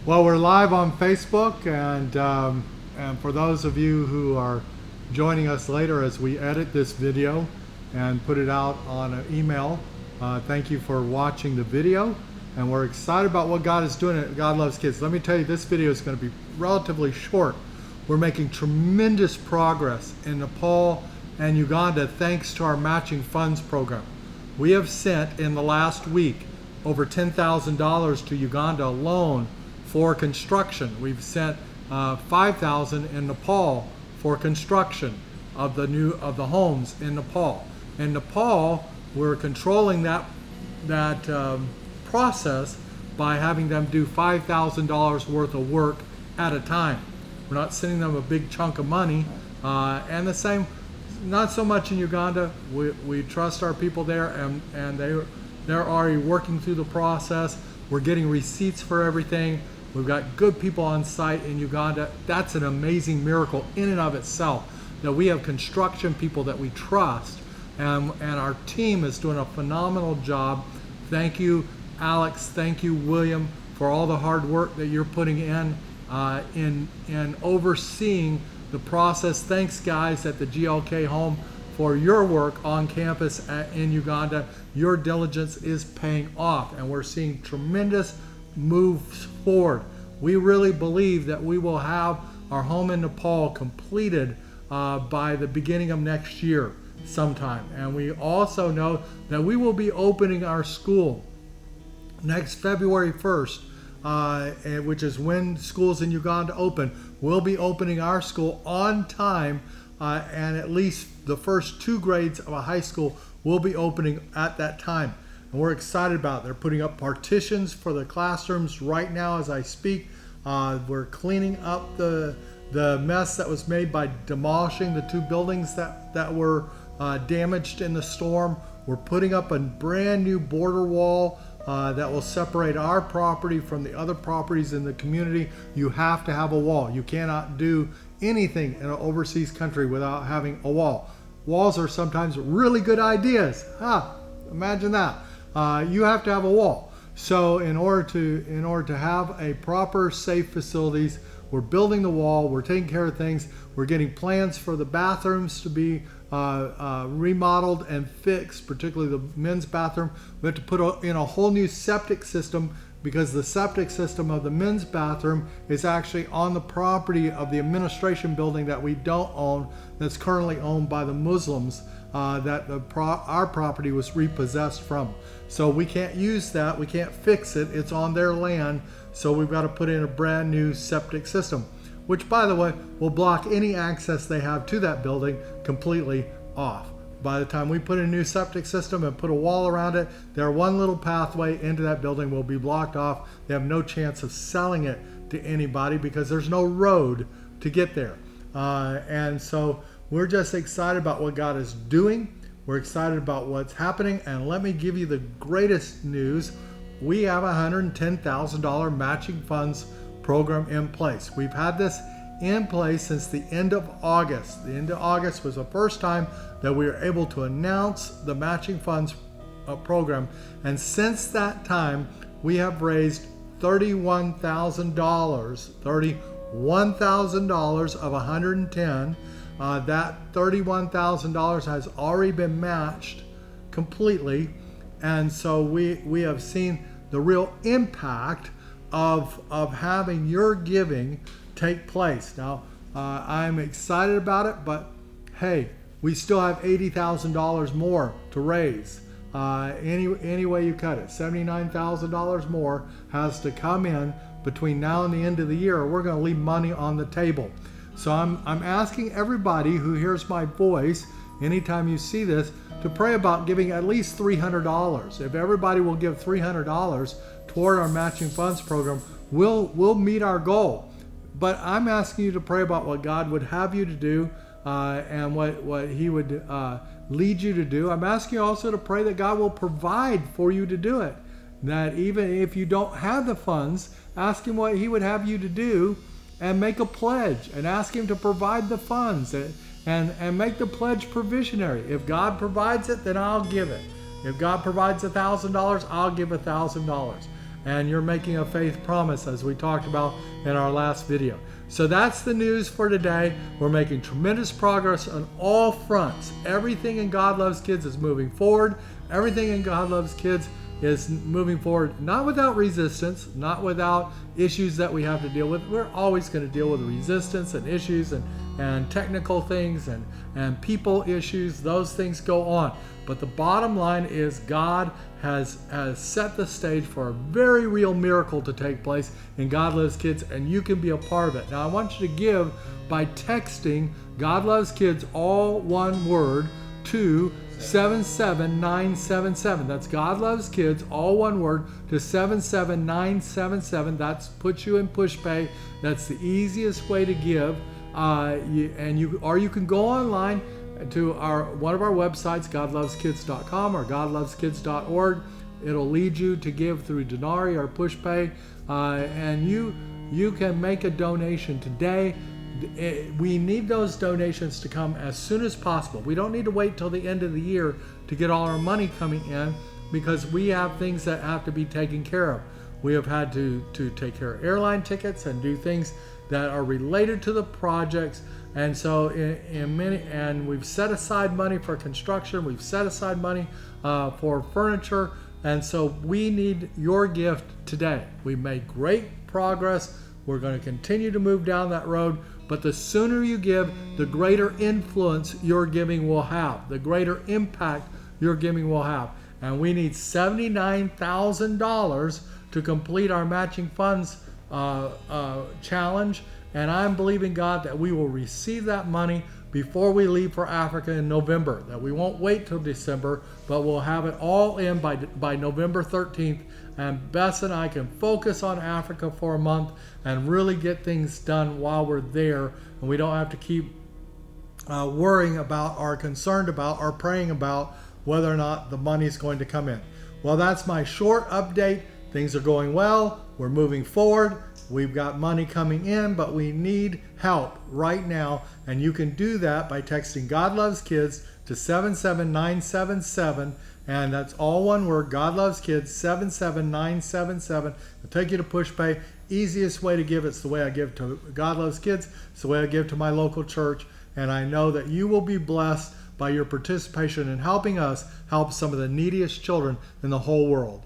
Well, we're live on Facebook, and for those of you who are joining us later as we edit this video and put it out on an email, thank you for watching the video. And we're excited about what God is doing at God Loves Kids. Let me tell you, this video is going to be relatively short. We're making tremendous progress in Nepal and Uganda thanks to our matching funds program. We have sent in the last week over $10,000 to Uganda alone for construction. We've sent $5,000 in Nepal for construction of the homes in Nepal. In Nepal, we're controlling that process by having them do $5,000 worth of work at a time. We're not sending them a big chunk of money, and the same, not so much in Uganda. We trust our people there, and they're already working through the process. We're getting receipts for everything. We've got good people on site in Uganda. That's an amazing miracle in and of itself, that we have construction people that we trust, and our team is doing a phenomenal job. Thank you, Alex. Thank you, William, for all the hard work that you're putting in overseeing the process. Thanks, guys, at the GLK home for your work on campus in Uganda. Your diligence is paying off, and we're seeing tremendous moves forward. We really believe that we will have our home in Nepal completed by the beginning of next year sometime. And we also know that we will be opening our school next February 1st, which is when schools in Uganda open. We'll be opening our school on time, and at least the first 2 grades of a high school will be opening at that time. And we're excited about it. They're putting up partitions for the classrooms right now as I speak. We're cleaning up the mess that was made by demolishing the 2 buildings that were damaged in the storm. We're putting up a brand new border wall that will separate our property from the other properties in the community. You have to have a wall. You cannot do anything in an overseas country without having a wall. Walls are sometimes really good ideas. Imagine that. You have to have a wall. So in order to have a proper safe facilities, we're building the wall, we're taking care of things, we're getting plans for the bathrooms to be remodeled and fixed, particularly the men's bathroom. We have to put in a whole new septic system, because the septic system of the men's bathroom is actually on the property of the administration building that we don't own, that's currently owned by the Muslims, that our property was repossessed from. So we can't use that, we can't fix it, it's on their land, so we've got to put in a brand new septic system, which, by the way, will block any access they have to that building completely off. By the time we put in a new septic system and put a wall around it, their one little pathway into that building will be blocked off. They have no chance of selling it to anybody because there's no road to get there. And so we're just excited about what God is doing. We're excited about what's happening. And let me give you the greatest news. We have a $110,000 matching funds program in place. We've had this in place since the end of August. The end of August was the first time that we were able to announce the matching funds program. And since that time, we have raised $31,000, $31,000 of 110. That $31,000 has already been matched completely. And so we have seen the real impact of having your giving take place. Now, I'm excited about it, but hey, we still have $80,000 more to raise. Any way you cut it, $79,000 more has to come in between now and the end of the year, or we're going to leave money on the table. So I'm asking everybody who hears my voice, anytime you see this, to pray about giving at least $300. If everybody will give $300 toward our matching funds program, we'll meet our goal. But I'm asking you to pray about what God would have you to do, and what He would lead you to do. I'm asking you also to pray that God will provide for you to do it. That even if you don't have the funds, ask Him what He would have you to do, and make a pledge and ask Him to provide the funds, and make the pledge provisionary. If God provides it, then I'll give it. If God provides $1,000, I'll give $1,000. and you're making a faith promise, as we talked about in our last video. So that's the news for today. We're making tremendous progress on all fronts. Everything in God Loves Kids is moving forward. Everything in God Loves Kids is moving forward, not without resistance, not without issues that we have to deal with. We're always going to deal with resistance and issues and technical things and people issues. Those things go on. But the bottom line is God has set the stage for a very real miracle to take place in God Loves Kids, and you can be a part of it. Now, I want you to give by texting God Loves Kids, all one word, to 77977. That's God Loves Kids, all one word, to 77977. That's puts you in push pay. That's the easiest way to give. You can go online to one of our websites, godloveskids.com or godloveskids.org. It'll lead you to give through Denari or push pay, and you can make a donation today. We need those donations to come as soon as possible. We don't need to wait till the end of the year to get all our money coming in, because we have things that have to be taken care of. We have had to take care of airline tickets and do things that are related to the projects. And so and we've set aside money for construction. We've set aside money for furniture. And so we need your gift today. We've made great progress. We're going to continue to move down that road. But the sooner you give, the greater influence your giving will have, the greater impact your giving will have. And we need $79,000 to complete our matching funds challenge. And I'm believing God that we will receive that money before we leave for Africa in November, that we won't wait till December, but we'll have it all in by November 13th. And Bess and I can focus on Africa for a month and really get things done while we're there. And we don't have to keep worrying about or concerned about or praying about whether or not the money's going to come in. Well, that's my short update. Things are going well. We're moving forward. We've got money coming in, but we need help right now. And you can do that by texting God Loves Kids to 77977. And that's all one word, God Loves Kids, 77977. It'll take you to push pay. Easiest way to give. It's the way I give to God Loves Kids. It's the way I give to my local church. And I know that you will be blessed by your participation in helping us help some of the neediest children in the whole world.